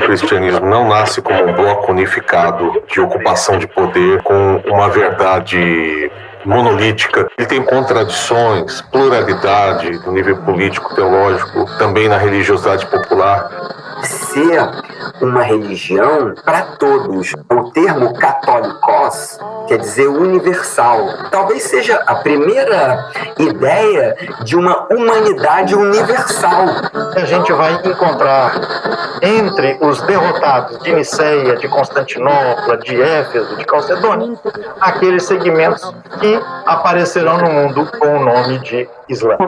cristianismo não nasce como um bloco unificado de ocupação de poder com uma verdade monolítica. Ele tem contradições, pluralidade no nível político, teológico, também na religiosidade popular. Ser uma religião para todos. O termo católicos quer dizer universal. Talvez seja a primeira ideia de uma humanidade universal. A gente vai encontrar entre os derrotados de Niceia, de Constantinopla, de Éfeso, de Calcedônia, aqueles segmentos que aparecerão no mundo com o nome de Islã.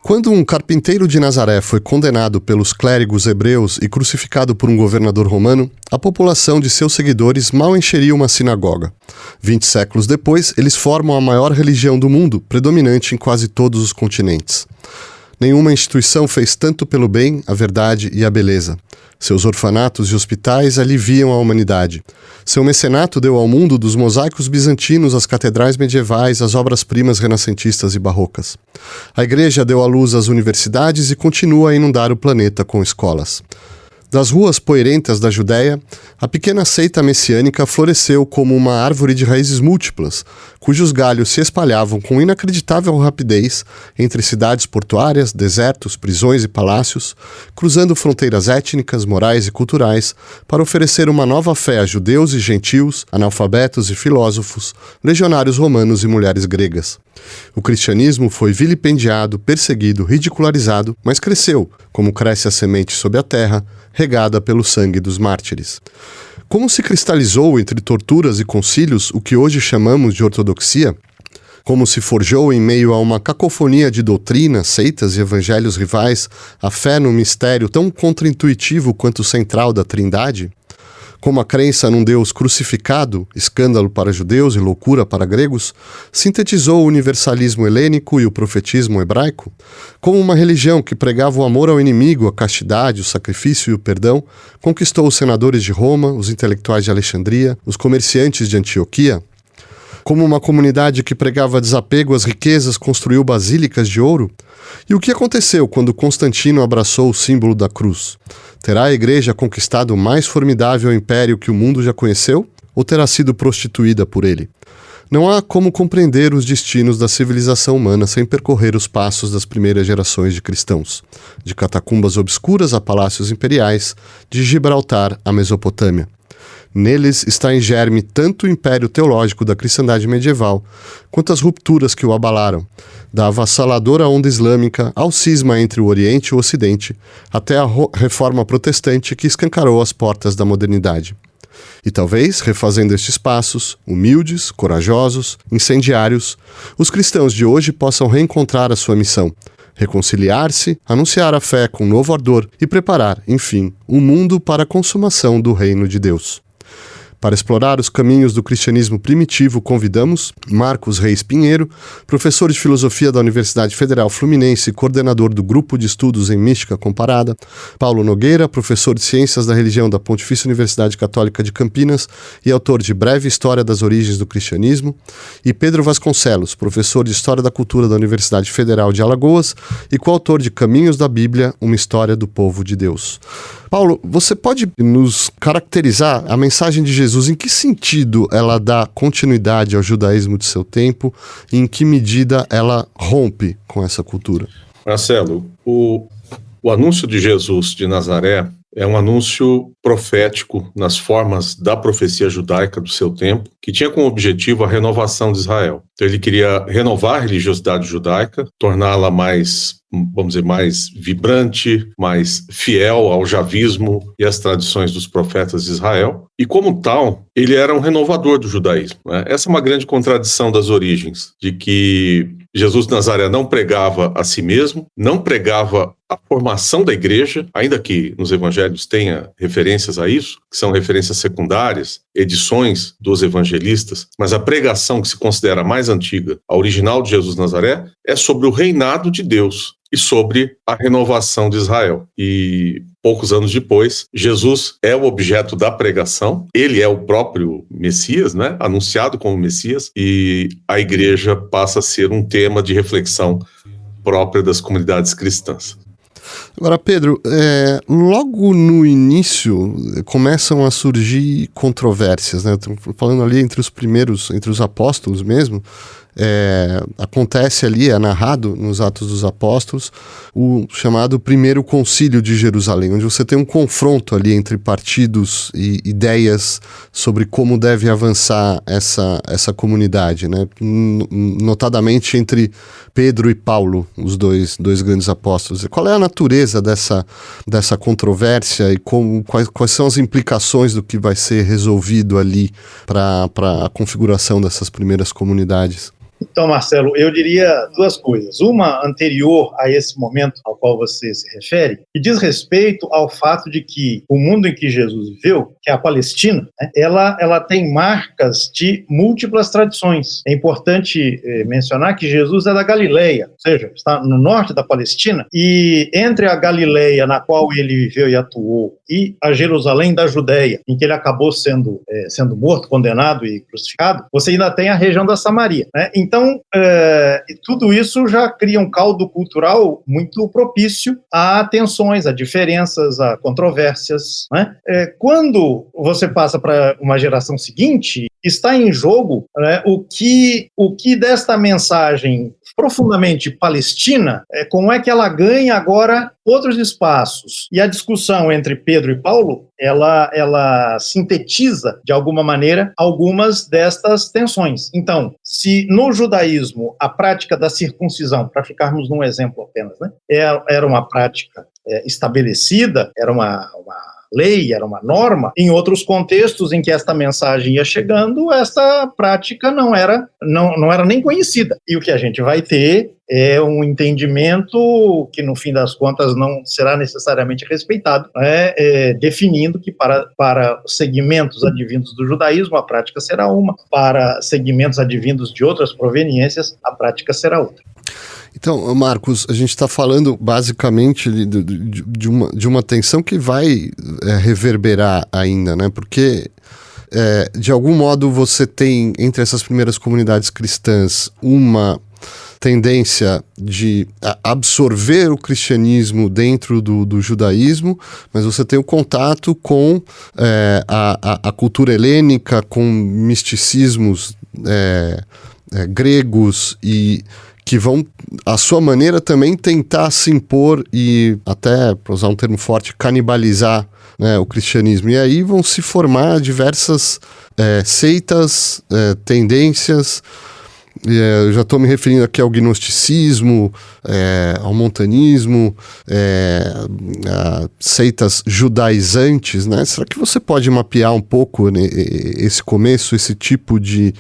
Quando um carpinteiro de Nazaré foi condenado pelos clérigos hebreus e crucificado por um governador romano, a população de seus seguidores mal encheria uma sinagoga. 20 séculos depois, eles formam a maior religião do mundo, predominante em quase todos os continentes. Nenhuma instituição fez tanto pelo bem, a verdade e a beleza. Seus orfanatos e hospitais aliviam a humanidade. Seu mecenato deu ao mundo dos mosaicos bizantinos às catedrais medievais, às obras-primas renascentistas e barrocas. A Igreja deu à luz às universidades e continua a inundar o planeta com escolas. Das ruas poeirentas da Judéia, a pequena seita messiânica floresceu como uma árvore de raízes múltiplas, cujos galhos se espalhavam com inacreditável rapidez entre cidades portuárias, desertos, prisões e palácios, cruzando fronteiras étnicas, morais e culturais, para oferecer uma nova fé a judeus e gentios, analfabetos e filósofos, legionários romanos e mulheres gregas. O cristianismo foi vilipendiado, perseguido, ridicularizado, mas cresceu, como cresce a semente sob a terra, regada pelo sangue dos mártires. Como se cristalizou entre torturas e concílios o que hoje chamamos de ortodoxia? Como se forjou em meio a uma cacofonia de doutrinas, seitas e evangelhos rivais a fé no mistério tão contraintuitivo quanto o central da Trindade? Como a crença num Deus crucificado, escândalo para judeus e loucura para gregos, sintetizou o universalismo helênico e o profetismo hebraico? Como uma religião que pregava o amor ao inimigo, a castidade, o sacrifício e o perdão, conquistou os senadores de Roma, os intelectuais de Alexandria, os comerciantes de Antioquia? Como uma comunidade que pregava desapego às riquezas construiu basílicas de ouro? E o que aconteceu quando Constantino abraçou o símbolo da cruz? Terá a Igreja conquistado o mais formidável império que o mundo já conheceu? Ou terá sido prostituída por ele? Não há como compreender os destinos da civilização humana sem percorrer os passos das primeiras gerações de cristãos, de catacumbas obscuras a palácios imperiais, de Gibraltar à Mesopotâmia. Neles está em germe tanto o império teológico da cristandade medieval, quanto as rupturas que o abalaram, da avassaladora onda islâmica ao cisma entre o Oriente e o Ocidente, até a reforma protestante que escancarou as portas da modernidade. E talvez, refazendo estes passos, humildes, corajosos, incendiários, os cristãos de hoje possam reencontrar a sua missão, reconciliar-se, anunciar a fé com novo ardor e preparar, enfim, o mundo para a consumação do reino de Deus. Para explorar os caminhos do cristianismo primitivo, convidamos Marcos Reis Pinheiro, professor de filosofia da Universidade Federal Fluminense e coordenador do Grupo de Estudos em Mística Comparada, Paulo Nogueira, professor de Ciências da Religião da Pontifícia Universidade Católica de Campinas e autor de Breve História das Origens do Cristianismo, e Pedro Vasconcelos, professor de História da Cultura da Universidade Federal de Alagoas e coautor de Caminhos da Bíblia, uma história do povo de Deus. Paulo, você pode nos caracterizar a mensagem de Jesus? Em que sentido ela dá continuidade ao judaísmo de seu tempo e em que medida ela rompe com essa cultura? Marcelo, o anúncio de Jesus de Nazaré é um anúncio profético nas formas da profecia judaica do seu tempo, que tinha como objetivo a renovação de Israel. Então ele queria renovar a religiosidade judaica, torná-la mais, vamos dizer, mais vibrante, mais fiel ao javismo e às tradições dos profetas de Israel. E como tal, ele era um renovador do judaísmo, né? Essa é uma grande contradição das origens, de que Jesus de Nazaré não pregava a si mesmo, não pregava a formação da igreja, ainda que nos evangelhos tenha referências a isso, que são referências secundárias, edições dos evangelistas, mas a pregação que se considera mais antiga, a original de Jesus de Nazaré, é sobre o reinado de Deus e sobre a renovação de Israel. E poucos anos depois, Jesus é o objeto da pregação, ele é o próprio Messias, né? Anunciado como Messias, e a igreja passa a ser um tema de reflexão própria das comunidades cristãs. Agora, Pedro, logo no início começam a surgir controvérsias, né? Tô falando ali entre os apóstolos mesmo. Acontece ali, é narrado nos Atos dos Apóstolos, o chamado Primeiro Concílio de Jerusalém, onde você tem um confronto ali entre partidos e ideias sobre como deve avançar essa comunidade, né? Notadamente entre Pedro e Paulo, os dois grandes apóstolos. Qual é a natureza dessa controvérsia e quais são as implicações do que vai ser resolvido ali para a configuração dessas primeiras comunidades? Então, Marcelo, eu diria duas coisas. Uma anterior a esse momento ao qual você se refere, que diz respeito ao fato de que o mundo em que Jesus viveu, que é a Palestina, né, ela tem marcas de múltiplas tradições. É importante mencionar que Jesus é da Galileia, ou seja, está no norte da Palestina, e entre a Galileia, na qual ele viveu e atuou, e a Jerusalém da Judéia, em que ele acabou sendo morto, condenado e crucificado, você ainda tem a região da Samaria, né? Então, tudo isso já cria um caldo cultural muito propício a tensões, a diferenças, a controvérsias, né? Quando você passa para uma geração seguinte, está em jogo, né, o que desta mensagem profundamente palestina, como é que ela ganha agora outros espaços. E a discussão entre Pedro e Paulo, ela sintetiza, de alguma maneira, algumas destas tensões. Então, se no judaísmo a prática da circuncisão, para ficarmos num exemplo apenas, né, era uma prática estabelecida, era uma lei, era uma norma, em outros contextos em que esta mensagem ia chegando, essa prática não era nem conhecida. E o que a gente vai ter é um entendimento que, no fim das contas, não será necessariamente respeitado, definindo que para segmentos advindos do judaísmo, a prática será uma, para segmentos advindos de outras proveniências, a prática será outra. Então, Marcos, a gente está falando basicamente de uma tensão que vai reverberar ainda, né? Porque, de algum modo, você tem, entre essas primeiras comunidades cristãs, uma tendência de absorver o cristianismo dentro do judaísmo, mas você tem o contato com a cultura helênica, com misticismos gregos e que vão, à sua maneira, também tentar se impor e, até, para usar um termo forte, canibalizar, né, o cristianismo. E aí vão se formar diversas seitas, tendências. Eu já estou me referindo aqui ao gnosticismo, ao montanismo, a seitas judaizantes, né? Será que você pode mapear um pouco, né, esse começo, esse tipo de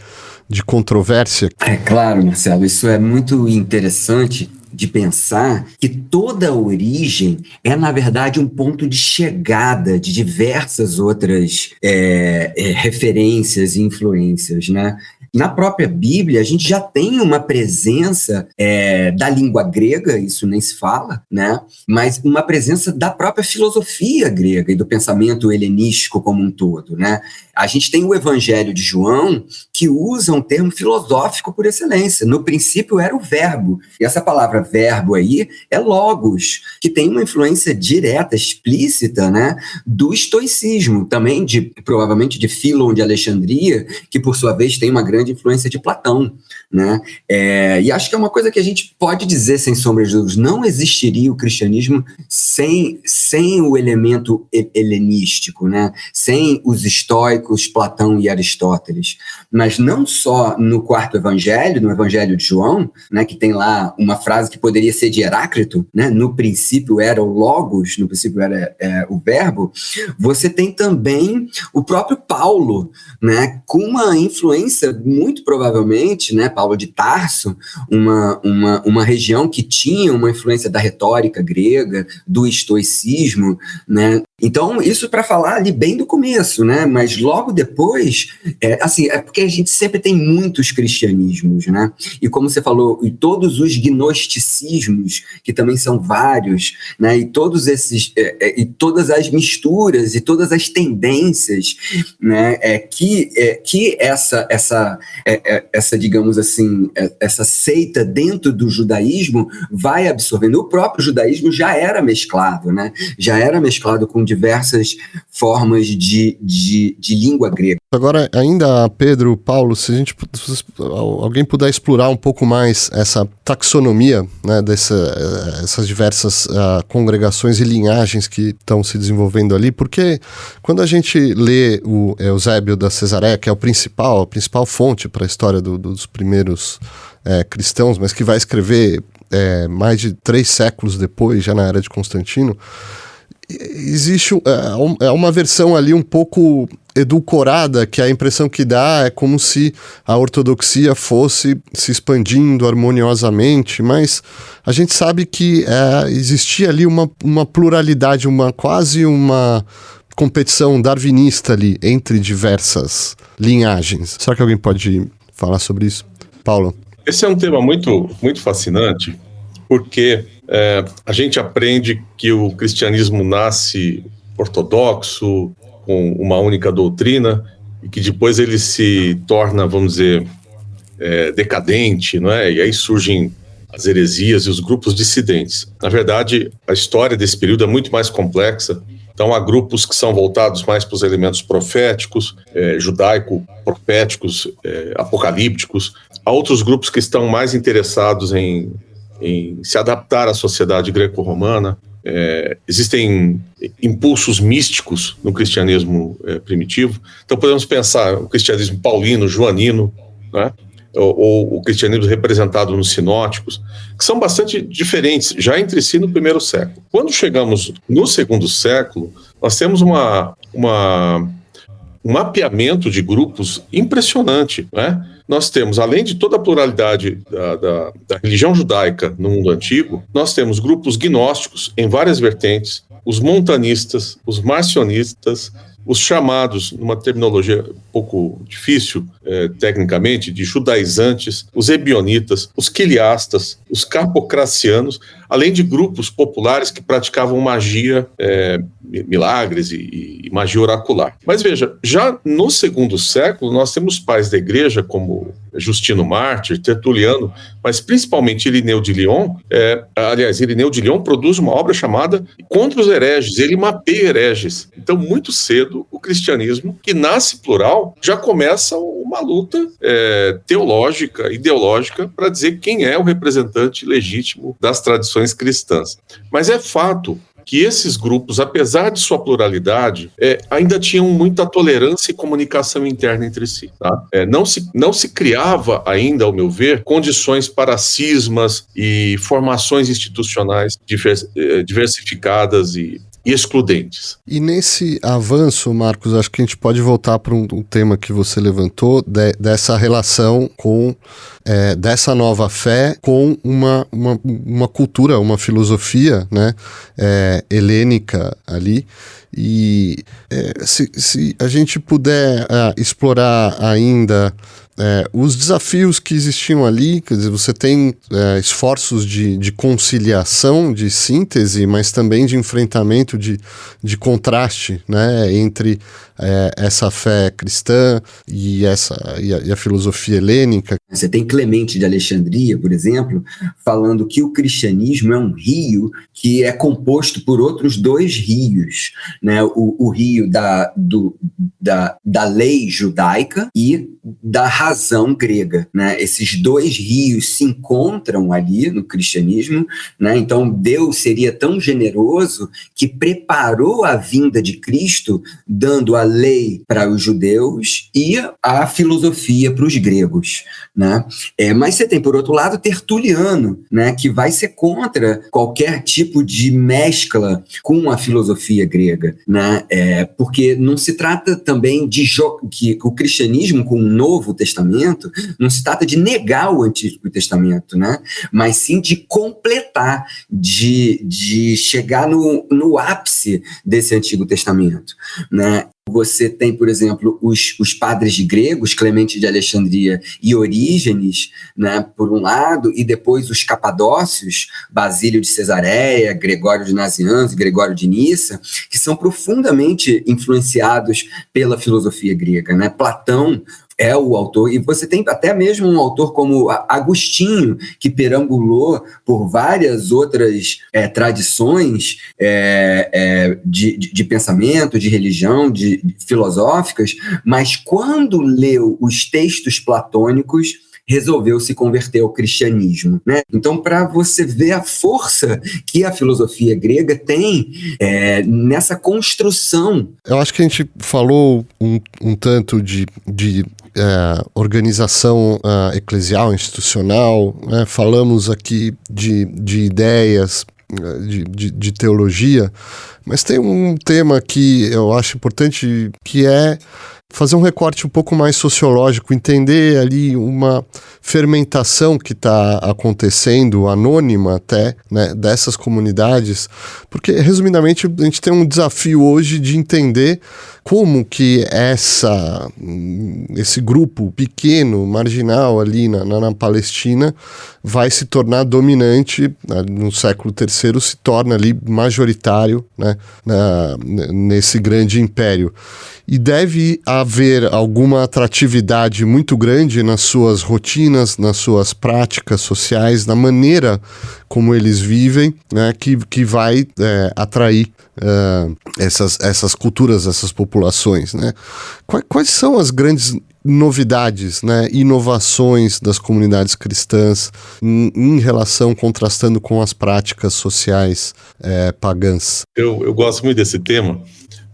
controvérsia? É claro, Marcelo, isso é muito interessante de pensar que toda a origem é, na verdade, um ponto de chegada de diversas outras referências e influências, né? Na própria Bíblia, a gente já tem uma presença da língua grega, isso nem se fala, né? Mas uma presença da própria filosofia grega e do pensamento helenístico como um todo, né? A gente tem o Evangelho de João, que usa um termo filosófico por excelência. No princípio era o verbo, e essa palavra verbo aí é logos, que tem uma influência direta, explícita, né, do estoicismo, também provavelmente de Fílon de Alexandria, que por sua vez tem uma grande influência de Platão, né? E acho que é uma coisa que a gente pode dizer sem sombra de dúvidas, não existiria o cristianismo sem o elemento helenístico, né? Sem os estoicos, Platão e Aristóteles. Mas não só no quarto evangelho, no Evangelho de João, né, que tem lá uma frase que poderia ser de Heráclito, né? No princípio era o logos, no princípio era o verbo. Você tem também o próprio Paulo, né, com uma influência muito provavelmente, né, Paulo de Tarso, uma região que tinha uma influência da retórica grega, do estoicismo, né, Então, isso para falar ali bem do começo, né? Mas logo depois, é porque a gente sempre tem muitos cristianismos, né? E como você falou, e todos os gnosticismos, que também são vários, né? E todos esses, e todas as misturas e todas as tendências, né? Que essa, digamos assim, essa seita dentro do judaísmo vai absorvendo. O próprio judaísmo já era mesclado, né? Já era mesclado com diversas formas de língua grega. Agora, ainda, Pedro, Paulo, se alguém puder explorar um pouco mais essa taxonomia, né, essas diversas congregações e linhagens que estão se desenvolvendo ali, porque quando a gente lê o Eusébio da Cesareia, que é a principal fonte para a história dos primeiros cristãos, mas que vai escrever mais de 3 séculos depois, já na era de Constantino, existe uma versão ali um pouco edulcorada, que a impressão que dá é como se a ortodoxia fosse se expandindo harmoniosamente, mas a gente sabe que existia ali uma pluralidade, quase uma competição darwinista ali entre diversas linhagens. Será que alguém pode falar sobre isso? Paulo? Esse é um tema muito, muito fascinante, porque a gente aprende que o cristianismo nasce ortodoxo, com uma única doutrina, e que depois ele se torna, vamos dizer, decadente, não é? E aí surgem as heresias e os grupos dissidentes. Na verdade, a história desse período é muito mais complexa. Então, há grupos que são voltados mais para os elementos proféticos, judaico-proféticos, apocalípticos. Há outros grupos que estão mais interessados em se adaptar à sociedade greco-romana. Existem impulsos místicos no cristianismo primitivo. Então, podemos pensar o cristianismo paulino, joanino, né? ou o cristianismo representado nos sinóticos, que são bastante diferentes já entre si no primeiro século. Quando chegamos no segundo século, nós temos um mapeamento de grupos impressionante, né? Nós temos, além de toda a pluralidade da religião judaica no mundo antigo, nós temos grupos gnósticos em várias vertentes, os montanistas, os marcionistas, os chamados, numa terminologia um pouco difícil tecnicamente, de judaizantes, os ebionitas, os quiliastas, os capocracianos, além de grupos populares que praticavam magia, milagres e magia oracular. Mas veja, já no segundo século nós temos pais da igreja como Justino Mártir, Tertuliano, mas principalmente Irineu de Lyon. Irineu de Lyon produz uma obra chamada Contra os Hereges, ele mapeia hereges. Então, muito cedo, o cristianismo, que nasce plural, já começa uma luta teológica, ideológica, para dizer quem é o representante legítimo das tradições cristãs. Mas é fato que esses grupos, apesar de sua pluralidade, ainda tinham muita tolerância e comunicação interna entre si. Tá? Não se criava ainda, ao meu ver, condições para cismas e formações institucionais diversificadas e excludentes. E nesse avanço, Marcos, acho que a gente pode voltar para um tema que você levantou, dessa relação com dessa nova fé com uma cultura, uma filosofia, né, helênica ali. E se a gente puder explorar ainda os desafios que existiam ali, quer dizer, você tem esforços de conciliação, de síntese, mas também de enfrentamento, de contraste, né, entre essa fé cristã e a filosofia helênica. Você tem Clemente de Alexandria, por exemplo, falando que o cristianismo é um rio que é composto por outros 2 rios, né? O rio da lei judaica e da razão grega, né? Esses 2 rios se encontram ali no cristianismo, né? Então Deus seria tão generoso que preparou a vinda de Cristo, dando lei para os judeus e a filosofia para os gregos, né? Mas você tem, por outro lado, Tertuliano, né, que vai ser contra qualquer tipo de mescla com a filosofia grega, né? Porque não se trata também que o cristianismo com o Novo Testamento não se trata de negar o Antigo Testamento, né? Mas sim de completar, de chegar no ápice desse Antigo Testamento, né? Você tem, por exemplo, os padres gregos, Clemente de Alexandria e Orígenes, né, por um lado, e depois os capadócios, Basílio de Cesareia, Gregório de Nazianzo e Gregório de Nissa, que são profundamente influenciados pela filosofia grega, né? Platão é o autor, e você tem até mesmo um autor como Agostinho, que perambulou por várias outras tradições de pensamento, de religião, de filosóficas, mas quando leu os textos platônicos, resolveu se converter ao cristianismo, né? Então, para você ver a força que a filosofia grega tem nessa construção. Eu acho que a gente falou um tanto de organização eclesial, institucional, né? Falamos aqui de ideias, de teologia, mas tem um tema que eu acho importante, que é fazer um recorte um pouco mais sociológico, entender ali uma fermentação que está acontecendo, anônima até, né, dessas comunidades, porque, resumidamente, a gente tem um desafio hoje de entender como que esse grupo pequeno, marginal ali na Palestina vai se tornar dominante, no século III se torna ali majoritário, né, nesse grande império. E deve haver alguma atratividade muito grande nas suas rotinas, nas suas práticas sociais, na maneira como eles vivem, né, que vai atrair essas culturas, essas populações, né? Quais são as grandes novidades, né, inovações das comunidades cristãs em relação, contrastando com as práticas sociais pagãs? Eu gosto muito desse tema,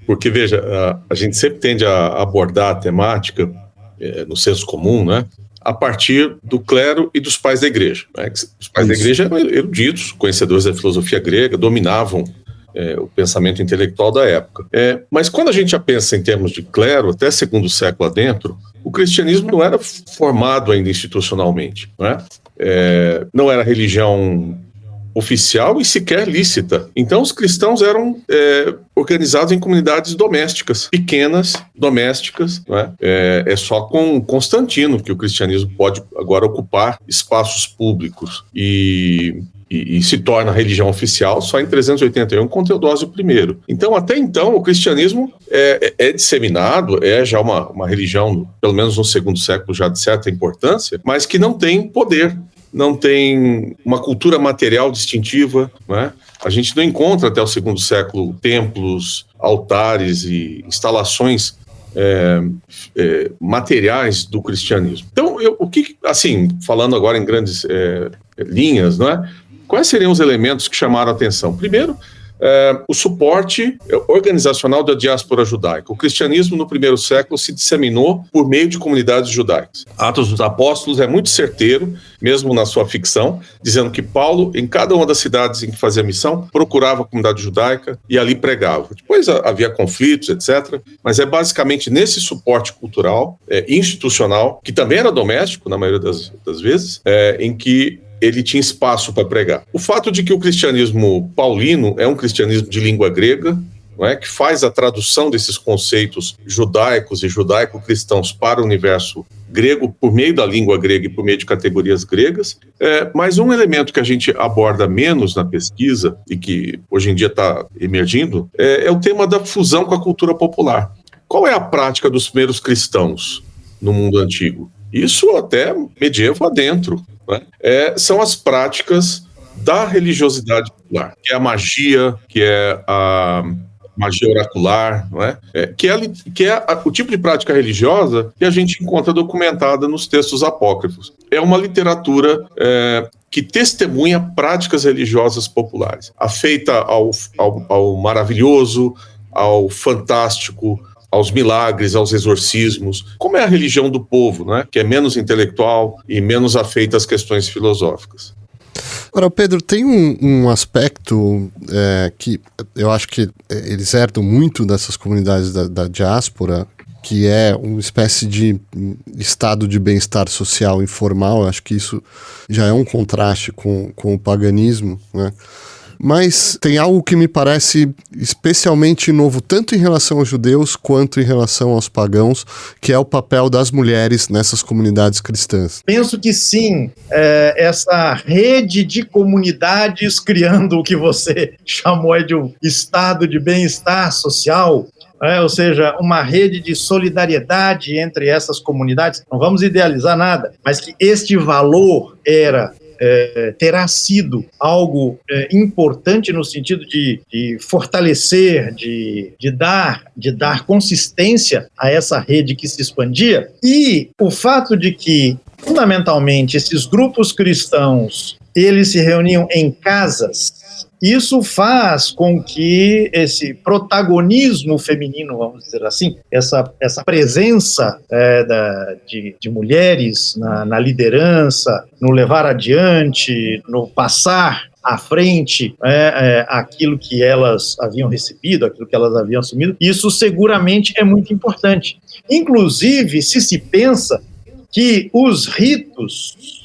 porque, veja, a gente sempre tende a abordar a temática no senso comum, né, a partir do clero e dos pais da igreja, né? Os pais da igreja eram eruditos, conhecedores da filosofia grega, dominavam o pensamento intelectual da época. Mas quando a gente já pensa em termos de clero, até segundo século adentro, o cristianismo não era formado ainda institucionalmente, né? Não era religião oficial e sequer lícita. Então os cristãos eram organizados em comunidades domésticas, pequenas, domésticas, né? É só com Constantino que o cristianismo pode agora ocupar espaços públicos e se torna religião oficial só em 381 com Teodósio I. Então, até então, o cristianismo é disseminado, já uma religião, pelo menos no segundo século, já de certa importância, mas que não tem poder, não tem uma cultura material distintiva, né? A gente não encontra até o segundo século templos, altares e instalações materiais do cristianismo. Então, falando agora em grandes linhas, né? Quais seriam os elementos que chamaram a atenção? Primeiro, o suporte organizacional da diáspora judaica. O cristianismo no primeiro século se disseminou por meio de comunidades judaicas. Atos dos Apóstolos é muito certeiro, mesmo na sua ficção, dizendo que Paulo, em cada uma das cidades em que fazia missão, procurava a comunidade judaica e ali pregava. Depois havia conflitos, etc., mas é basicamente nesse suporte cultural, institucional, que também era doméstico, na maioria das vezes, em que ele tinha espaço para pregar. O fato de que o cristianismo paulino é um cristianismo de língua grega, não é, que faz a tradução desses conceitos judaicos e judaico-cristãos para o universo grego por meio da língua grega e por meio de categorias gregas. Mas um elemento que a gente aborda menos na pesquisa e que hoje em dia está emergindo é o tema da fusão com a cultura popular. Qual é a prática dos primeiros cristãos no mundo antigo? Isso até medievo adentro. São as práticas da religiosidade popular, que é a magia, que é a magia oracular, não é? Que é o tipo de prática religiosa que a gente encontra documentada nos textos apócrifos. É uma literatura que testemunha práticas religiosas populares, afeita ao maravilhoso, ao fantástico, aos milagres, aos exorcismos, como é a religião do povo, né? Que é menos intelectual e menos afeita às questões filosóficas. Agora, Pedro, tem um aspecto que eu acho que eles herdam muito dessas comunidades da diáspora, que é uma espécie de estado de bem-estar social informal. Eu acho que isso já é um contraste com o paganismo, né? Mas tem algo que me parece especialmente novo, tanto em relação aos judeus quanto em relação aos pagãos, que é o papel das mulheres nessas comunidades cristãs. Penso que sim, essa rede de comunidades criando o que você chamou de um estado de bem-estar social, ou seja, uma rede de solidariedade entre essas comunidades. Não vamos idealizar nada, mas que este valor terá sido algo importante no sentido de fortalecer, de dar consistência a essa rede que se expandia. E o fato de que, fundamentalmente, esses grupos cristãos, eles se reuniam em casas, isso faz com que esse protagonismo feminino, vamos dizer assim, essa presença de mulheres na liderança, no levar adiante, no passar à frente aquilo que elas haviam recebido, aquilo que elas haviam assumido, isso seguramente é muito importante. Inclusive, se pensa que os ritos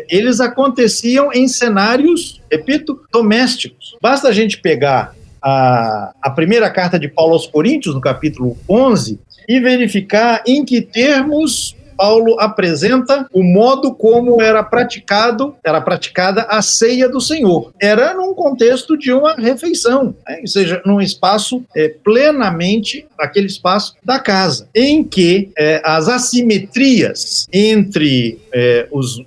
eles aconteciam em cenários, repito, domésticos. Basta a gente pegar a primeira carta de Paulo aos Coríntios, no capítulo 11, e verificar em que termos Paulo apresenta o modo como era praticada a ceia do Senhor. Era num contexto de uma refeição, ou seja, num espaço plenamente aquele espaço da casa, em que as assimetrias entre os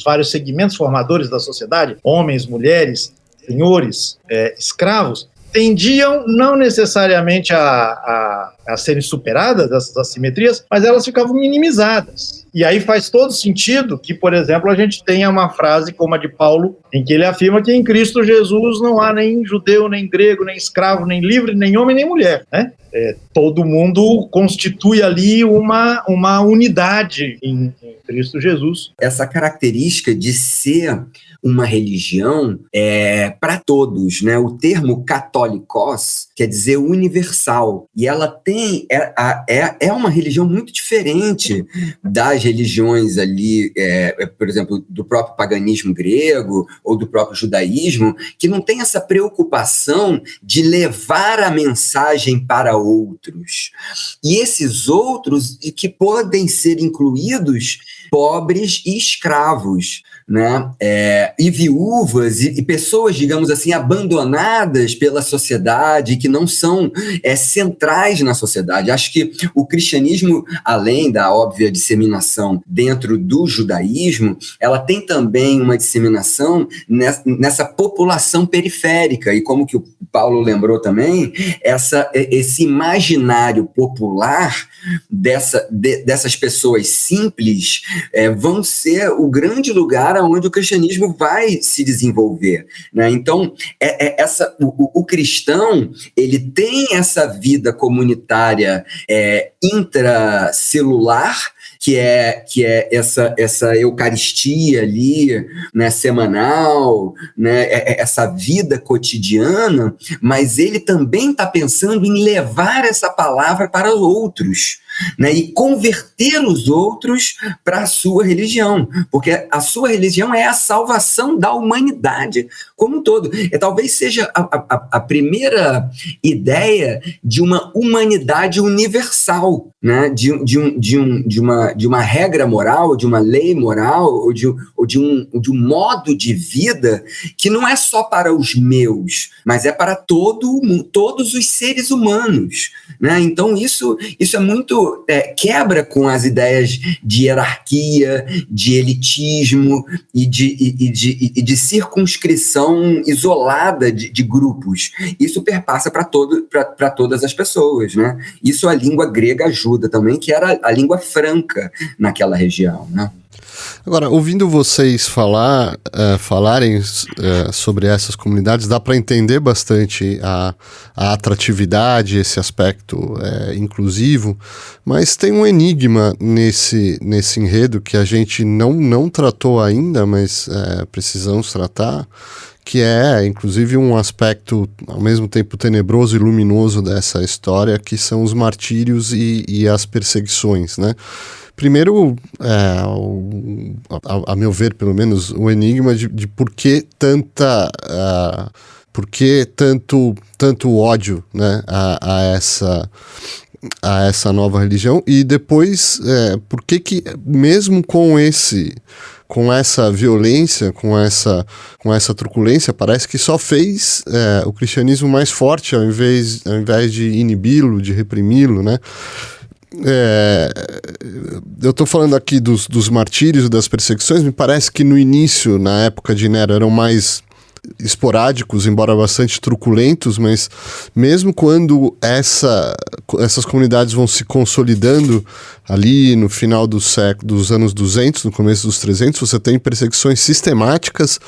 vários segmentos formadores da sociedade, homens, mulheres, senhores, escravos, tendiam não necessariamente a serem superadas, essas assimetrias, mas elas ficavam minimizadas. E aí faz todo sentido que, por exemplo, a gente tenha uma frase como a de Paulo, em que ele afirma que em Cristo Jesus não há nem judeu, nem grego, nem escravo, nem livre, nem homem, nem mulher, né? Todo mundo constitui ali uma unidade em Cristo Jesus. Essa característica de ser uma religião para todos, né? O termo católicos quer dizer universal, e ela é uma religião muito diferente das religiões ali, por exemplo, do próprio paganismo grego ou do próprio judaísmo, que não tem essa preocupação de levar a mensagem para outros. E esses outros que podem ser incluídos pobres e escravos, né? E viúvas e pessoas, digamos assim, abandonadas pela sociedade, que não são centrais na sociedade. Acho que o cristianismo, além da óbvia disseminação dentro do judaísmo, ela tem também uma disseminação nessa população periférica, e como que o Paulo lembrou também, esse imaginário popular dessas pessoas simples vão ser o grande lugar onde o cristianismo vai se desenvolver, né? Então, o cristão, ele tem essa vida comunitária intracelular, que é essa Eucaristia ali, né, semanal, né, essa vida cotidiana, mas ele também está pensando em levar essa palavra para os outros, né, e converter os outros para a sua religião, porque a sua religião é a salvação da humanidade como um todo. Talvez seja a primeira ideia de uma humanidade universal, né, de uma regra moral, de uma lei moral, ou de um modo de vida que não é só para os meus, mas é para todos os seres humanos, né? Então isso é muito isso quebra com as ideias de hierarquia, de elitismo e de circunscrição isolada de grupos. Isso perpassa para todas as pessoas, né? Isso a língua grega ajuda também, que era a língua franca naquela região, né? Agora, ouvindo vocês falarem sobre essas comunidades, dá para entender bastante a atratividade, esse aspecto inclusivo, mas tem um enigma nesse enredo que a gente não tratou ainda, mas precisamos tratar, que é, inclusive, um aspecto ao mesmo tempo tenebroso e luminoso dessa história, que são os martírios e as perseguições, né? Primeiro, a meu ver, pelo menos, o enigma de por que tanto ódio, né, a essa nova religião, e depois, por que mesmo com essa violência, com essa truculência, parece que só fez o cristianismo mais forte ao invés de inibi-lo, de reprimi-lo, né? Eu estou falando aqui dos martírios e das perseguições. Me parece que no início, na época de Nero, eram mais esporádicos, embora bastante truculentos, mas mesmo quando essas comunidades vão se consolidando ali no final dos anos 200, no começo dos 300, você tem perseguições sistemáticas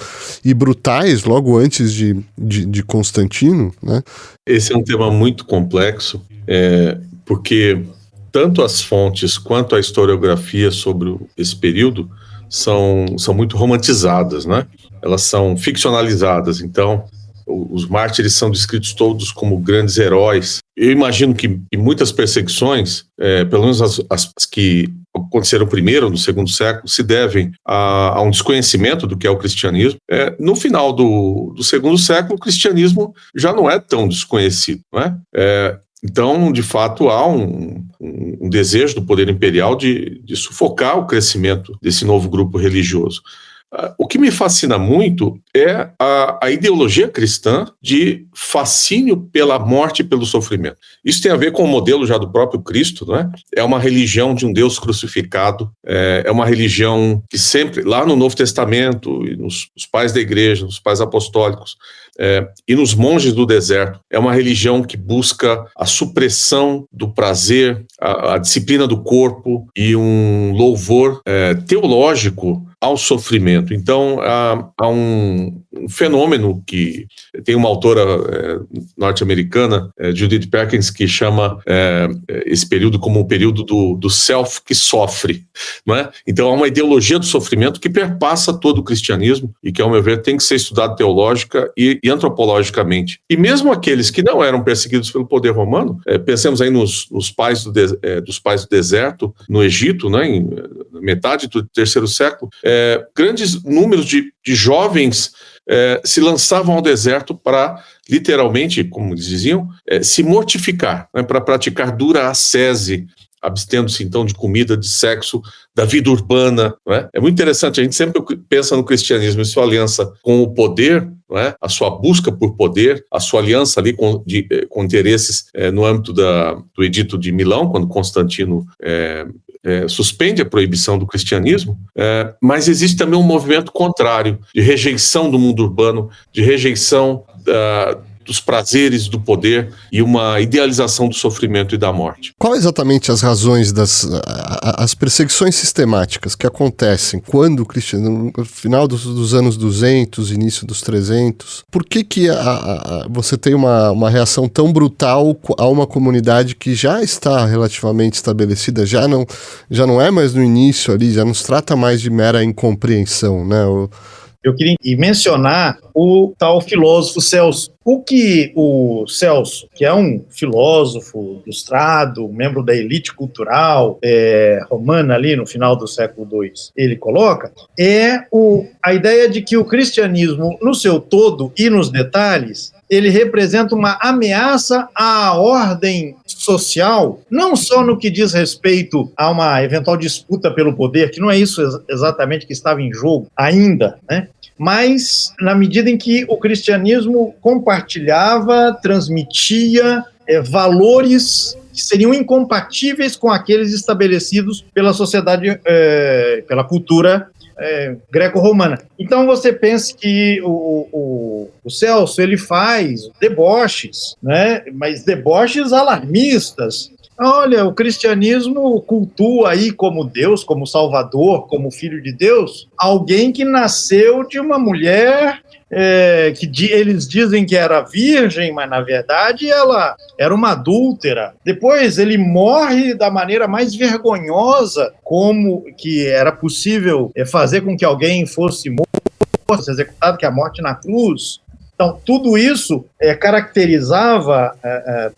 e brutais logo antes de Constantino, né? Esse é um tema muito complexo, porque tanto as fontes quanto a historiografia sobre esse período são muito romantizadas, né? Elas são ficcionalizadas, então os mártires são descritos todos como grandes heróis. Eu imagino que muitas perseguições, pelo menos as que aconteceram primeiro, no segundo século, se devem a um desconhecimento do que é o cristianismo. No final do segundo século, o cristianismo já não é tão desconhecido, não é? Então, de fato, há um desejo do poder imperial de sufocar o crescimento desse novo grupo religioso. O que me fascina muito é a ideologia cristã de fascínio pela morte e pelo sofrimento. Isso tem a ver com o modelo já do próprio Cristo, não é? É uma religião de um Deus crucificado, é uma religião que sempre, lá no Novo Testamento, e nos pais da igreja, nos pais apostólicos, e nos monges do deserto, é uma religião que busca a supressão do prazer, a disciplina do corpo e um louvor teológico ao sofrimento. Então, há um fenômeno que tem uma autora norte-americana, Judith Perkins, que chama esse período como o período do self que sofre, não é? Então, há uma ideologia do sofrimento que perpassa todo o cristianismo e que, ao meu ver, tem que ser estudado teológica e antropologicamente. E mesmo aqueles que não eram perseguidos pelo poder romano, pensemos aí nos pais dos pais do deserto, no Egito, né, na metade do terceiro século, grandes números de jovens se lançavam ao deserto para, literalmente, como eles diziam, se mortificar, né, para praticar dura ascese, abstendo-se então de comida, de sexo, da vida urbana, não é? É muito interessante, a gente sempre pensa no cristianismo e sua aliança com o poder, não é? A sua busca por poder, a sua aliança ali com interesses no âmbito do Edito de Milão, quando Constantino suspende a proibição do cristianismo, mas existe também um movimento contrário, de rejeição do mundo urbano, de rejeição dos prazeres do poder e uma idealização do sofrimento e da morte. Qual exatamente as razões as perseguições sistemáticas que acontecem quando o cristianismo, no final dos anos 200, início dos 300, por que você tem uma reação tão brutal a uma comunidade que já está relativamente estabelecida, já não é mais no início ali, já não se trata mais de mera incompreensão, né? Eu queria mencionar o tal filósofo Celso. O que o Celso, que é um filósofo ilustrado, membro da elite cultural romana ali no final do século II, ele coloca, a ideia de que o cristianismo, no seu todo e nos detalhes, ele representa uma ameaça à ordem social, não só no que diz respeito a uma eventual disputa pelo poder, que não é isso exatamente que estava em jogo ainda, né? Mas na medida em que o cristianismo compartilhava, transmitia valores que seriam incompatíveis com aqueles estabelecidos pela sociedade, pela cultura greco-romana. Então você pensa que o Celso, ele faz deboches, né? Mas deboches alarmistas. Olha, o cristianismo cultua aí como Deus, como Salvador, como Filho de Deus, alguém que nasceu de uma mulher que eles dizem que era virgem, mas na verdade ela era uma adúltera. Depois ele morre da maneira mais vergonhosa, como que era possível fazer com que alguém fosse morto, executado, que é a morte na cruz. Então, tudo isso caracterizava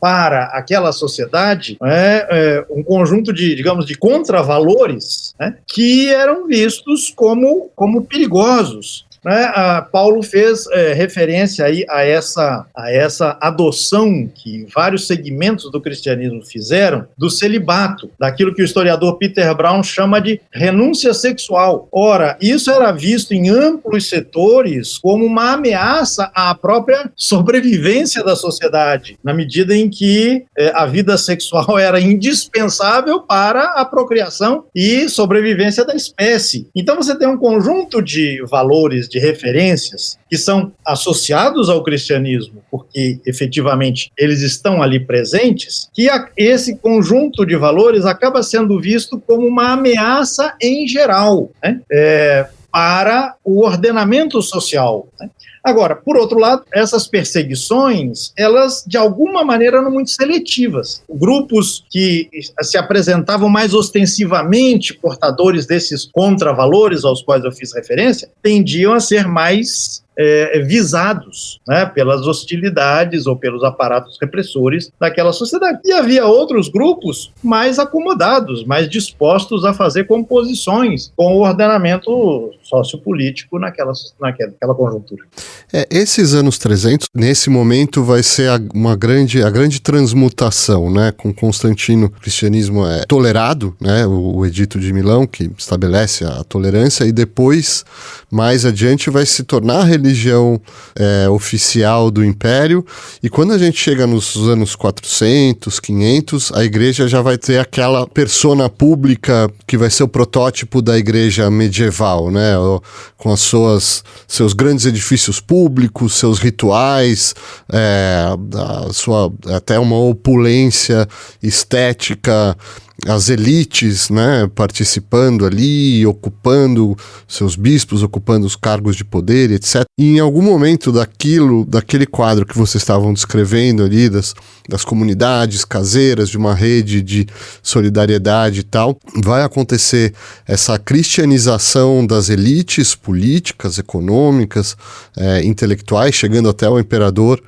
para aquela sociedade um conjunto de, digamos, de contravalores, né, que eram vistos como perigosos. Paulo fez referência aí a essa adoção que vários segmentos do cristianismo fizeram do celibato, daquilo que o historiador Peter Brown chama de renúncia sexual. Ora, isso era visto em amplos setores como uma ameaça à própria sobrevivência da sociedade, na medida em que a vida sexual era indispensável para a procriação e sobrevivência da espécie. Então você tem um conjunto de valores, de referências que são associados ao cristianismo, porque efetivamente eles estão ali presentes, que esse conjunto de valores acaba sendo visto como uma ameaça em geral, né, para o ordenamento social, né? Agora, por outro lado, essas perseguições, elas, de alguma maneira, eram muito seletivas. Grupos que se apresentavam mais ostensivamente portadores desses contravalores aos quais eu fiz referência, tendiam a ser mais visados, né, pelas hostilidades ou pelos aparatos repressores daquela sociedade. E havia outros grupos mais acomodados, mais dispostos a fazer composições com o ordenamento sociopolítico naquela conjuntura. Esses anos 300, nesse momento, vai ser a grande transmutação, né? Com Constantino, o cristianismo é tolerado, né? O Edito de Milão, que estabelece a tolerância, e depois, mais adiante, vai se tornar a religião oficial do Império, e quando a gente chega nos anos 400, 500, a igreja já vai ter aquela persona pública que vai ser o protótipo da igreja medieval, né? Com seus grandes edifícios públicos, seus rituais, até uma opulência estética, as elites, né, participando ali, ocupando seus bispos, ocupando os cargos de poder, etc. E em algum momento daquele quadro que vocês estavam descrevendo ali, das comunidades caseiras, de uma rede de solidariedade e tal, vai acontecer essa cristianização das elites políticas, econômicas, intelectuais, chegando até o imperador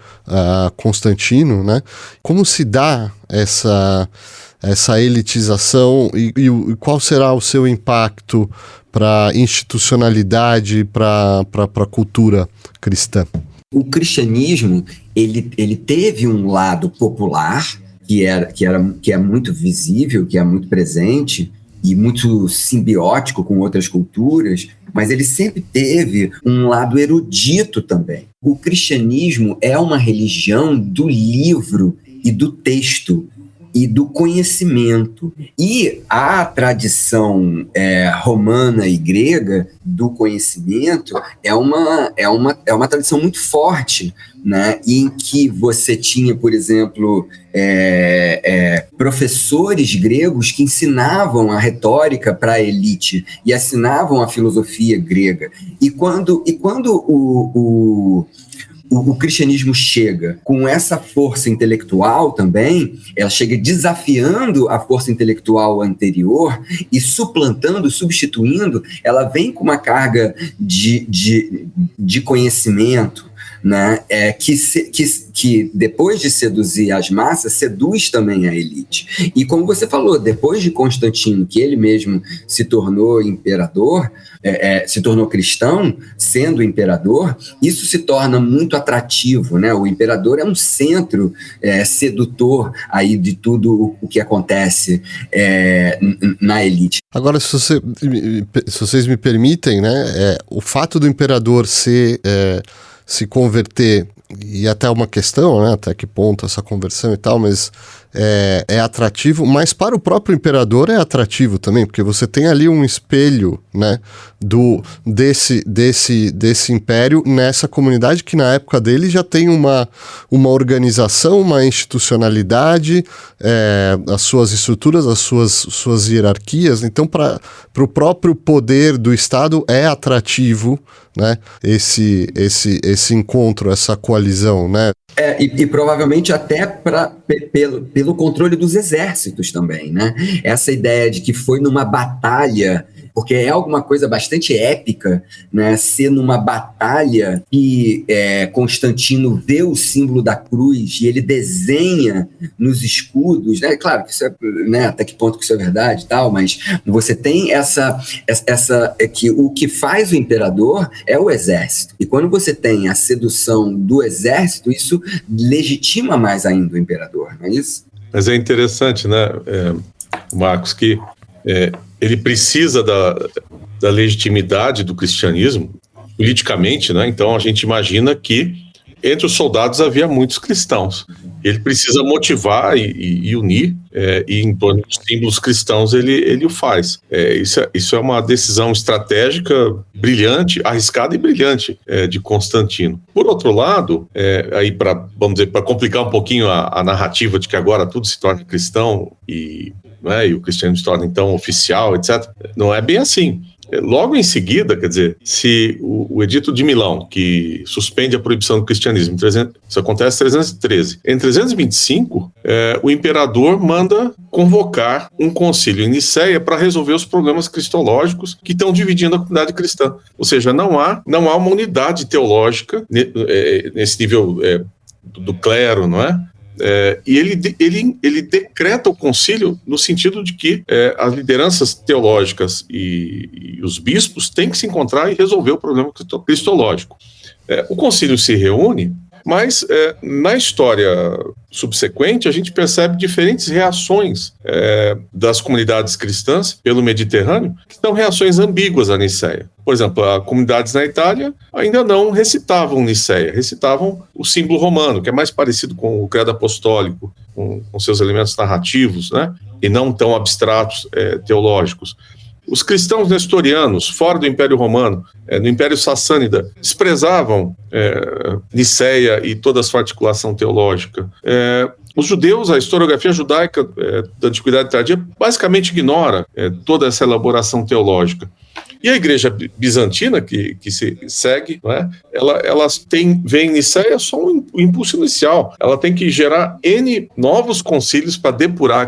Constantino, né? Como se dá essa elitização e qual será o seu impacto para a institucionalidade, para a cultura cristã? O cristianismo ele teve um lado popular que é muito visível, que é muito presente e muito simbiótico com outras culturas, mas ele sempre teve um lado erudito também. O cristianismo é uma religião do livro e do texto e do conhecimento. E a tradição romana e grega do conhecimento é uma tradição muito forte, né? Em que você tinha, por exemplo, professores gregos que ensinavam a retórica para a elite e ensinavam a filosofia grega. E quando o cristianismo chega com essa força intelectual também, ela chega desafiando a força intelectual anterior e suplantando, substituindo, ela vem com uma carga de conhecimento, né, que depois de seduzir as massas, seduz também a elite. E como você falou, depois de Constantino, que ele mesmo se tornou imperador, se tornou cristão, sendo imperador, isso se torna muito atrativo, né? O imperador é um centro sedutor aí de tudo o que acontece na elite. Agora, se vocês me permitem, né, o fato do imperador se converter, e até uma questão, né, até que ponto essa conversão e tal, mas é atrativo, mas para o próprio imperador é atrativo também, porque você tem ali um espelho, né, desse império nessa comunidade que na época dele já tem uma organização, uma institucionalidade, as suas estruturas, as suas hierarquias. Então, para o próprio poder do Estado é atrativo, né, esse encontro, essa coalizão, né? E provavelmente até pelo controle dos exércitos também, né? Essa ideia de que foi numa batalha, porque é alguma coisa bastante épica, né? Ser numa batalha e Constantino vê o símbolo da cruz e ele desenha nos escudos, né? Claro que isso né, até que ponto que isso é verdade e tal, mas você tem essa que o que faz o imperador é o exército. E quando você tem a sedução do exército, isso legitima mais ainda o imperador, não é isso? Mas é interessante, né, Marcos, que ele precisa da legitimidade do cristianismo politicamente, né? Então a gente imagina que entre os soldados havia muitos cristãos. Ele precisa motivar e unir, e em torno dos símbolos cristãos ele o faz. Isso é uma decisão estratégica brilhante, arriscada e brilhante de Constantino. Por outro lado, vamos dizer, para complicar um pouquinho a narrativa de que agora tudo se torna cristão e o cristianismo se torna então oficial, etc., não é bem assim. Logo em seguida, quer dizer, se o Edito de Milão, que suspende a proibição do cristianismo, isso acontece em 313. Em 325, o imperador manda convocar um concílio em Nicéia para resolver os problemas cristológicos que estão dividindo a comunidade cristã. Ou seja, não há uma unidade teológica nesse nível do clero, não é? E ele decreta o concílio no sentido de que as lideranças teológicas e os bispos têm que se encontrar e resolver o problema cristológico. O concílio se reúne, mas na história subsequente a gente percebe diferentes reações das comunidades cristãs pelo Mediterrâneo, que são reações ambíguas à Nicéia. Por exemplo, as comunidades na Itália ainda não recitavam Nicéia, recitavam o símbolo romano, que é mais parecido com o credo apostólico, com seus elementos narrativos, né? E não tão abstratos teológicos. Os cristãos nestorianos, fora do Império Romano, no Império Sassânida, desprezavam Nicéia e toda a sua articulação teológica. Os judeus, a historiografia judaica da Antiguidade Tardia, basicamente ignora toda essa elaboração teológica. E a Igreja Bizantina, que se segue, né, ela vê em Nicéia só um impulso inicial. Ela tem que gerar N novos concílios para depurar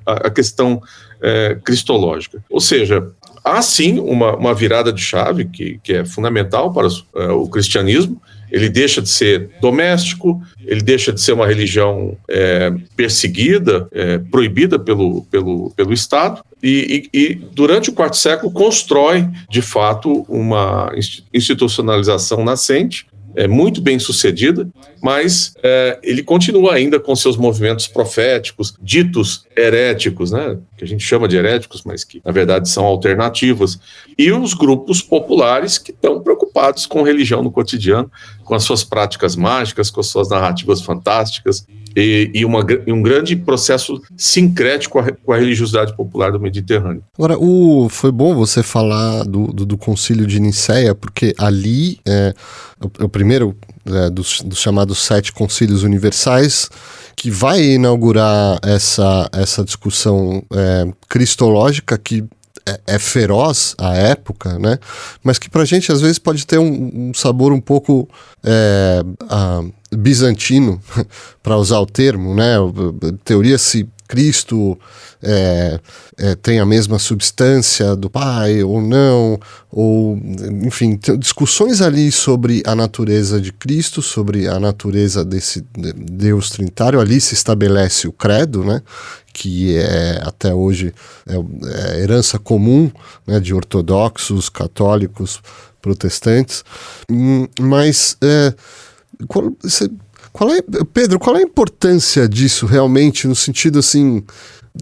a questão cristológica. Ou seja, há sim uma virada de chave que é fundamental para o cristianismo. Ele deixa de ser doméstico, ele deixa de ser uma religião perseguida, proibida pelo Estado, e durante o quarto século constrói, de fato, uma institucionalização nascente, muito bem sucedida, mas ele continua ainda com seus movimentos proféticos, ditos heréticos, né, que a gente chama de heréticos, mas que na verdade são alternativas, e os grupos populares que estão preocupados com religião no cotidiano, com as suas práticas mágicas, com as suas narrativas fantásticas, e um grande processo sincrético com a religiosidade popular do Mediterrâneo. Agora, foi bom você falar do Concílio de Nicéia, porque ali o primeiro dos chamados 7 concílios universais, que vai inaugurar essa discussão cristológica que é feroz à época, né? Mas que pra gente às vezes pode ter um sabor um pouco bizantino, para usar o termo, né? Teoria se Cristo tem a mesma substância do Pai ou não, ou enfim, discussões ali sobre a natureza de Cristo, sobre a natureza desse Deus trinitário. Ali se estabelece o credo, né? Que até hoje é herança comum, né, de ortodoxos, católicos, protestantes. Mas Pedro, qual é a importância disso realmente, no sentido assim,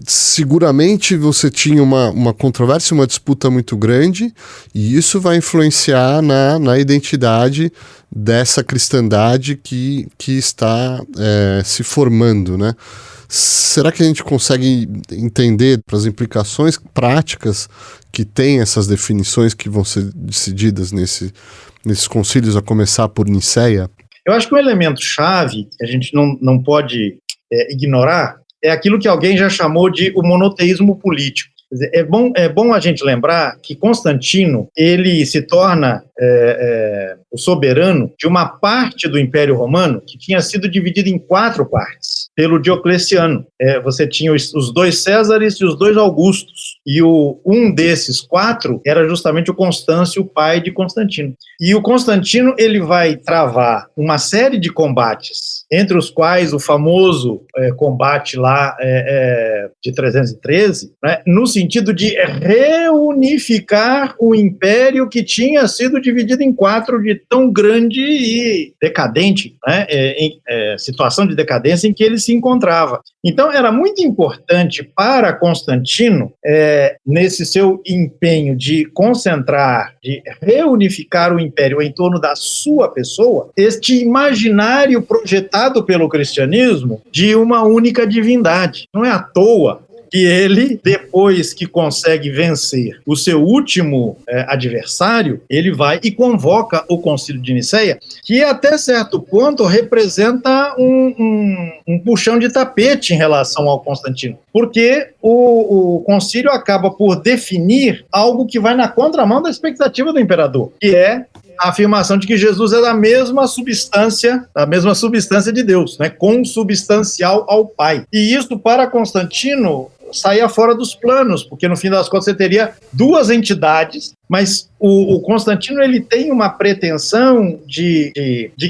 seguramente você tinha uma controvérsia, uma disputa muito grande, e isso vai influenciar na identidade dessa cristandade que está se formando, né? Será que a gente consegue entender as implicações práticas que tem essas definições que vão ser decididas nesses concílios, a começar por Niceia? Eu acho que um elemento chave que a gente não pode ignorar é aquilo que alguém já chamou de o monoteísmo político. Quer dizer, é bom a gente lembrar que Constantino ele se torna o soberano de uma parte do Império Romano que tinha sido dividida em 4 partes pelo Diocleciano. Você tinha os 2 Césares e os 2 Augustos, e um desses 4 era justamente o Constâncio, o pai de Constantino. E o Constantino ele vai travar uma série de combates, entre os quais o famoso combate lá de 313, né, no sentido de reunificar o império que tinha sido dividido em 4 de tão grande e decadente, né, situação de decadência em que ele se encontrava. Então, era muito importante para Constantino, nesse seu empenho de concentrar, de reunificar o império em torno da sua pessoa, este imaginário projetado pelo cristianismo de uma única divindade. Não é à toa que ele, depois que consegue vencer o seu último adversário, ele vai e convoca o Concílio de Niceia, que até certo ponto representa um puxão de tapete em relação ao Constantino, porque o concílio acaba por definir algo que vai na contramão da expectativa do imperador, que é a afirmação de que Jesus é da mesma substância de Deus, né, consubstancial ao Pai. E isso, para Constantino, saía fora dos planos, porque no fim das contas você teria 2 entidades, mas o Constantino ele tem uma pretensão de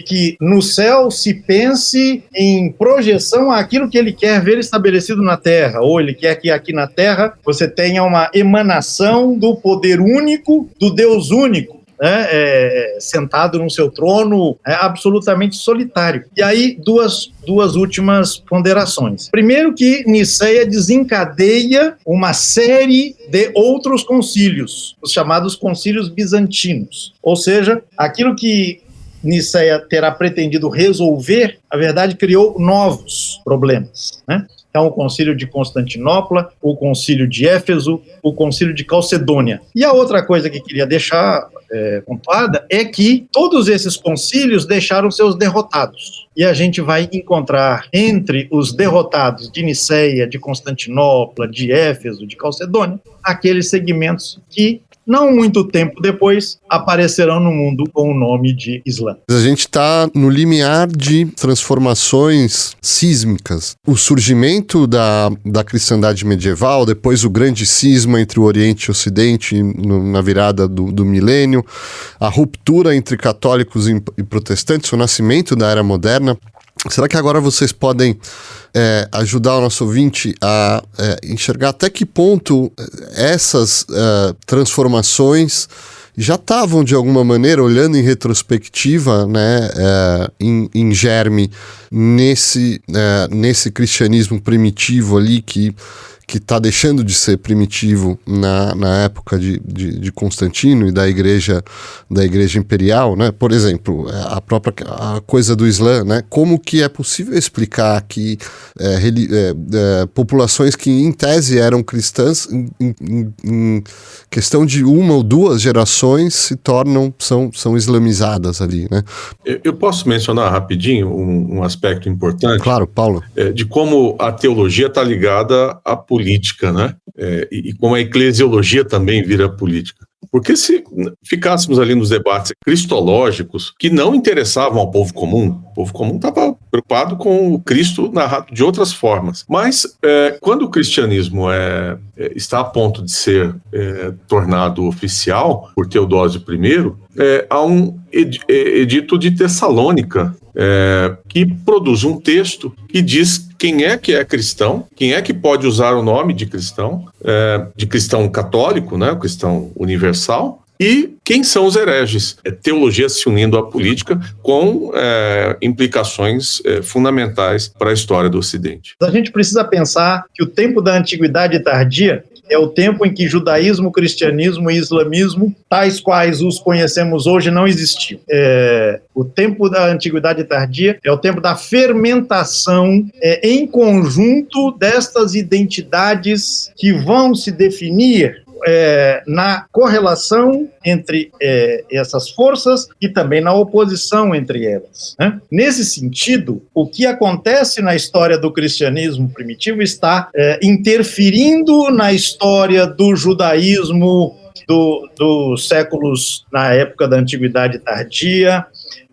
que no céu se pense em projeção àquilo que ele quer ver estabelecido na Terra, ou ele quer que aqui na Terra você tenha uma emanação do poder único, do Deus único, sentado no seu trono, absolutamente solitário. E aí, duas últimas ponderações. Primeiro, que Niceia desencadeia uma série de outros concílios, os chamados concílios bizantinos. Ou seja, aquilo que Niceia terá pretendido resolver, na verdade, criou novos problemas, né? Então, o concílio de Constantinopla, o concílio de Éfeso, o concílio de Calcedônia. E a outra coisa que queria deixar pontuada é que todos esses concílios deixaram seus derrotados. E a gente vai encontrar entre os derrotados de Niceia, de Constantinopla, de Éfeso, de Calcedônia, aqueles segmentos que, não muito tempo depois, aparecerão no mundo com o nome de Islã. A gente está no limiar de transformações sísmicas. O surgimento da cristandade medieval, depois o grande cisma entre o Oriente e o Ocidente na virada do milênio, a ruptura entre católicos e protestantes, o nascimento da Era Moderna. Será que agora vocês podem ajudar o nosso ouvinte a enxergar até que ponto essas transformações já estavam, de alguma maneira, olhando em retrospectiva, né, em germe, nesse cristianismo primitivo ali que está deixando de ser primitivo na época de Constantino e da igreja imperial, né? Por exemplo, a coisa do Islã, né? Como que é possível explicar que populações que em tese eram cristãs, em questão de 1 ou 2 gerações são islamizadas ali, né? Eu posso mencionar rapidinho um aspecto importante? Claro, Paulo. De como a teologia está ligada à política, né? E como a eclesiologia também vira política. Porque se ficássemos ali nos debates cristológicos que não interessavam ao povo comum, o povo comum estava preocupado com o Cristo narrado de outras formas. Mas quando o cristianismo está a ponto de ser tornado oficial por Teodósio I, há um edito de Tessalônica, que produz um texto que diz quem é cristão, quem é que pode usar o nome de cristão católico, né, o cristão universal, e quem são os hereges. Teologia se unindo à política com implicações fundamentais para a história do Ocidente. A gente precisa pensar que o tempo da Antiguidade Tardia é o tempo em que judaísmo, cristianismo e islamismo, tais quais os conhecemos hoje, não existiam. O tempo da Antiguidade Tardia é o tempo da fermentação em conjunto destas identidades que vão se definir na correlação entre essas forças e também na oposição entre elas, né? Nesse sentido, o que acontece na história do cristianismo primitivo está interferindo na história do judaísmo dos séculos, na época da Antiguidade Tardia,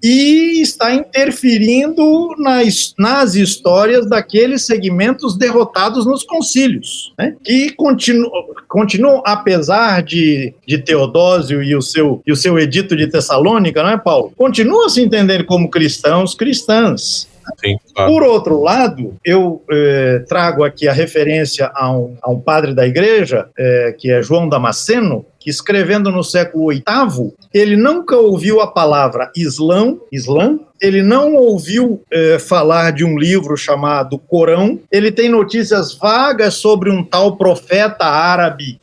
e está interferindo nas histórias daqueles segmentos derrotados nos concílios, né? Que continuam, apesar de Teodósio e o seu edito de Tessalônica, não é, Paulo? Continuam se entendendo como cristãs. Sim, claro. Por outro lado, eu trago aqui a referência a um padre da igreja, que é João Damasceno, que escrevendo no século VIII, ele nunca ouviu a palavra Islã, ele não ouviu falar de um livro chamado Corão, ele tem notícias vagas sobre um tal profeta árabe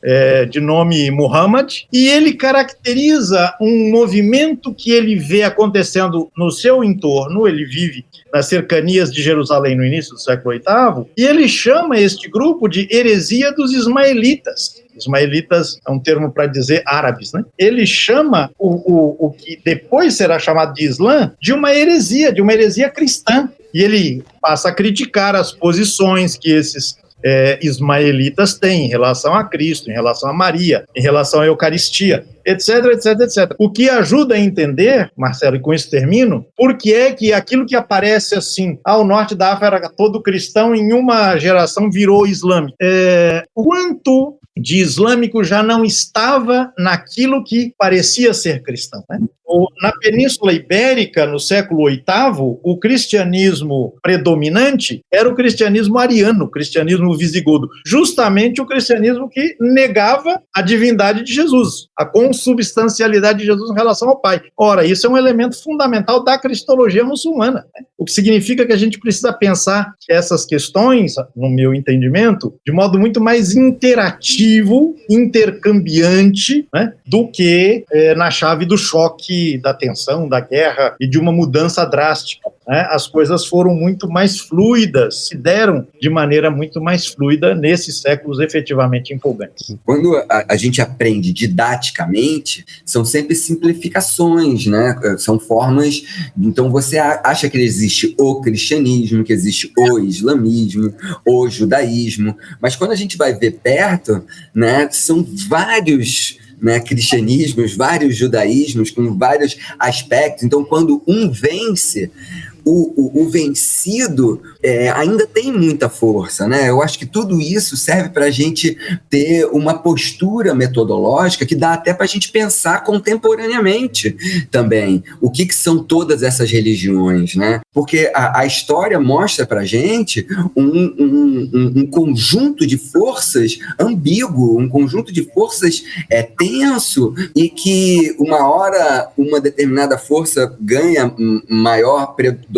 de nome Muhammad, e ele caracteriza um movimento que ele vê acontecendo no seu entorno, ele vive nas cercanias de Jerusalém no início do século VIII, e ele chama este grupo de heresia dos ismaelitas. Ismaelitas é um termo para dizer árabes, né? Ele chama o que depois será chamado de Islã de uma heresia cristã. E ele passa a criticar as posições que esses ismaelitas têm em relação a Cristo, em relação a Maria, em relação à Eucaristia, etc, etc, etc. O que ajuda a entender, Marcelo, e com isso termino, por que é que aquilo que aparece assim, ao norte da África, todo cristão em uma geração virou islâmico. Quanto de islâmico já não estava naquilo que parecia ser cristão, né? Na Península Ibérica, no século VIII, o cristianismo predominante era o cristianismo ariano, o cristianismo visigodo, justamente o cristianismo que negava a divindade de Jesus, a consubstancialidade de Jesus em relação ao Pai. Ora, isso é um elemento fundamental da cristologia muçulmana, né? O que significa que a gente precisa pensar essas questões, no meu entendimento, de modo muito mais interativo, intercambiante, né, do que na chave do choque, da tensão, da guerra e de uma mudança drástica, né? As coisas foram muito mais fluidas, se deram de maneira muito mais fluida nesses séculos efetivamente empolgantes. Quando a gente aprende didaticamente, são sempre simplificações, né? São formas. Então você acha que existe o cristianismo, que existe o islamismo, o judaísmo, mas quando a gente vai ver perto, né, são vários, né, cristianismos, vários judaísmos com vários aspectos. Então, quando um vence, o vencido ainda tem muita força, né? Eu acho que tudo isso serve para a gente ter uma postura metodológica que dá até para a gente pensar contemporaneamente também o que são todas essas religiões, né? Porque a história mostra para a gente um conjunto de forças ambíguo, um conjunto de forças tenso, e que uma hora uma determinada força ganha maior predominância,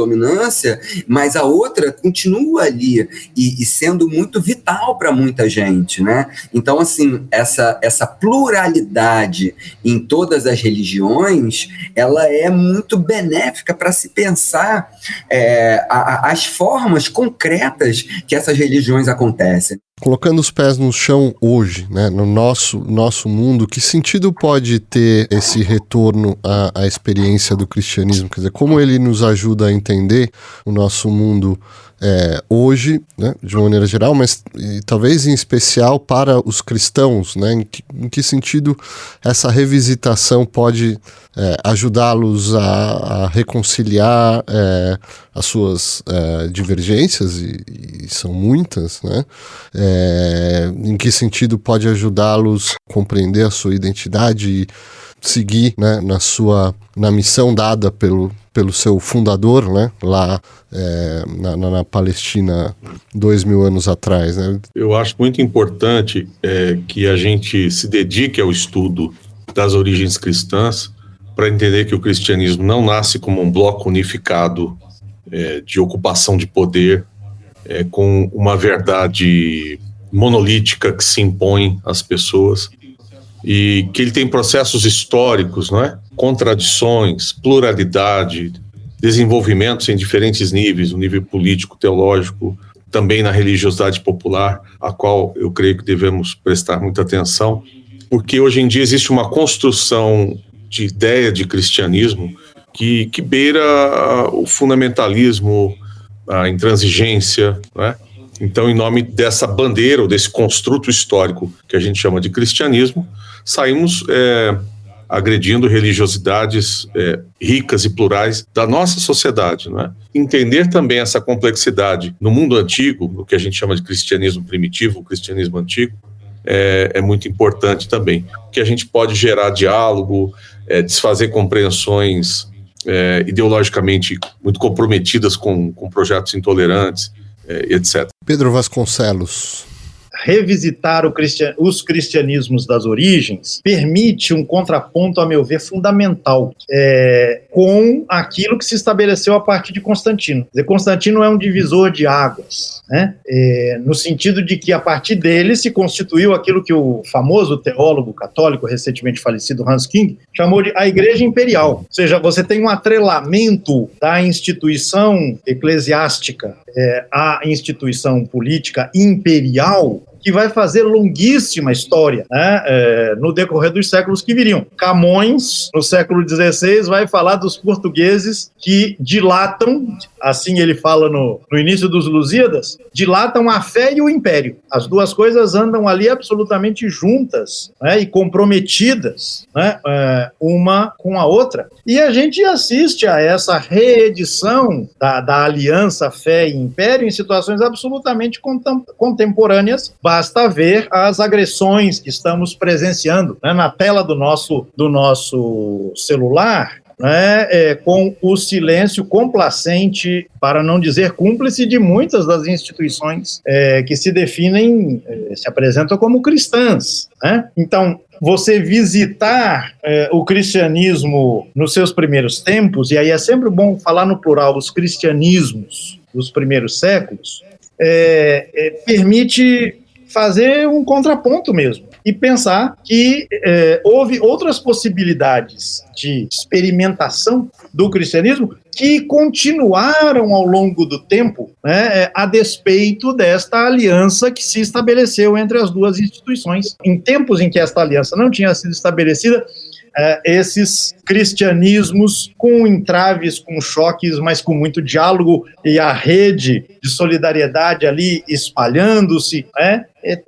mas a outra continua ali e sendo muito vital para muita gente, né? Então, assim, essa pluralidade em todas as religiões, ela é muito benéfica para se pensar as formas concretas que essas religiões acontecem. Colocando os pés no chão hoje, né, no nosso mundo, que sentido pode ter esse retorno à experiência do cristianismo? Quer dizer, como ele nos ajuda a entender o nosso mundo hoje, né, de uma maneira geral, mas talvez em especial para os cristãos, né? Em que sentido essa revisitação pode ajudá-los a reconciliar as suas divergências, e são muitas, né? Em que sentido pode ajudá-los a compreender a sua identidade e seguir, né, na missão dada pelo seu fundador, né, lá na Palestina 2000 anos atrás, né? Eu acho muito importante que a gente se dedique ao estudo das origens cristãs para entender que o cristianismo não nasce como um bloco unificado de ocupação de poder, com uma verdade monolítica que se impõe às pessoas, e que ele tem processos históricos, não é? Contradições, pluralidade, desenvolvimentos em diferentes níveis, no nível político, teológico, também na religiosidade popular, a qual eu creio que devemos prestar muita atenção, porque hoje em dia existe uma construção de ideia de cristianismo que beira o fundamentalismo, a intransigência, não é? Então, em nome dessa bandeira, ou desse construto histórico que a gente chama de cristianismo, saímos agredindo religiosidades ricas e plurais da nossa sociedade, não é? Entender também essa complexidade no mundo antigo, no que a gente chama de cristianismo primitivo, o cristianismo antigo, é muito importante também, porque a gente pode gerar diálogo, desfazer compreensões ideologicamente muito comprometidas com projetos intolerantes, etc. Pedro Vasconcelos. Revisitar os cristianismos das origens permite um contraponto, a meu ver, fundamental com aquilo que se estabeleceu a partir de Constantino. Quer dizer, Constantino é um divisor de águas, né? No sentido de que a partir dele se constituiu aquilo que o famoso teólogo católico, recentemente falecido Hans King, chamou de a Igreja Imperial. Ou seja, você tem um atrelamento da instituição eclesiástica à instituição política imperial, que vai fazer longuíssima história, né, no decorrer dos séculos que viriam. Camões, no século XVI, vai falar dos portugueses que dilatam, assim ele fala no início dos Lusíadas, dilatam a fé e o império. As duas coisas andam ali absolutamente juntas, né, e comprometidas, né, uma com a outra. E a gente assiste a essa reedição da aliança fé e império em situações absolutamente contemporâneas. Basta ver as agressões que estamos presenciando, né, na tela do nosso celular, né, com o silêncio complacente, para não dizer cúmplice, de muitas das instituições que se definem, se apresentam como cristãs, né? Então, você visitar o cristianismo nos seus primeiros tempos, e aí é sempre bom falar no plural, os cristianismos dos primeiros séculos, permite fazer um contraponto mesmo e pensar que houve outras possibilidades de experimentação do cristianismo que continuaram ao longo do tempo, né, a despeito desta aliança que se estabeleceu entre as duas instituições. Em tempos em que esta aliança não tinha sido estabelecida, esses cristianismos com entraves, com choques, mas com muito diálogo, e a rede de solidariedade ali espalhando-se,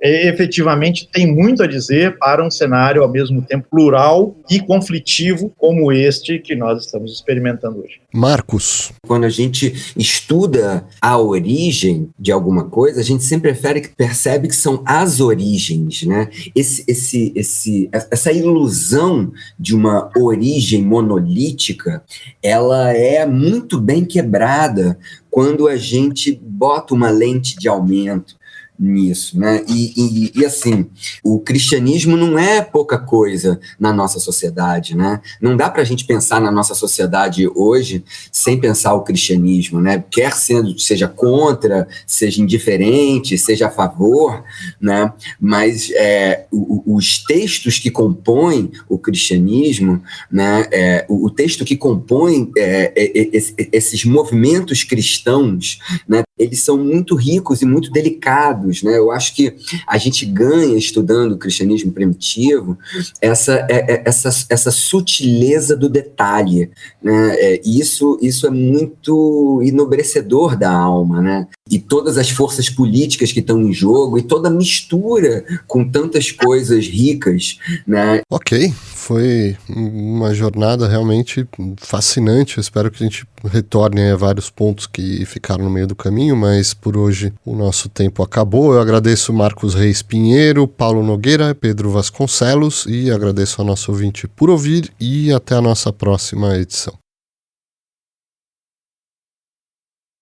efetivamente tem muito a dizer para um cenário ao mesmo tempo plural e conflitivo como este que nós estamos experimentando hoje. Marcos. Quando a gente estuda a origem de alguma coisa, a gente sempre percebe que são as origens, né? Essa ilusão de uma origem monolítica, ela é muito bem quebrada quando a gente bota uma lente de aumento nisso, né? E assim, o cristianismo não é pouca coisa na nossa sociedade, né? Não dá para a gente pensar na nossa sociedade hoje sem pensar o cristianismo, né? Quer seja contra, seja indiferente, seja a favor, né? Mas os textos que compõem o cristianismo, né? O texto que compõe esses movimentos cristãos, né? Eles são muito ricos e muito delicados, né? Eu acho que a gente ganha estudando o cristianismo primitivo essa sutileza do detalhe, né? E isso é muito enobrecedor da alma, né? E todas as forças políticas que estão em jogo e toda a mistura com tantas coisas ricas, né? Ok, foi uma jornada realmente fascinante. Eu espero que a gente retorne a vários pontos que ficaram no meio do caminho, mas por hoje o nosso tempo acabou. Eu agradeço Marcos Reis Pinheiro, Paulo Nogueira, Pedro Vasconcelos, e agradeço ao nosso ouvinte por ouvir, e até a nossa próxima edição.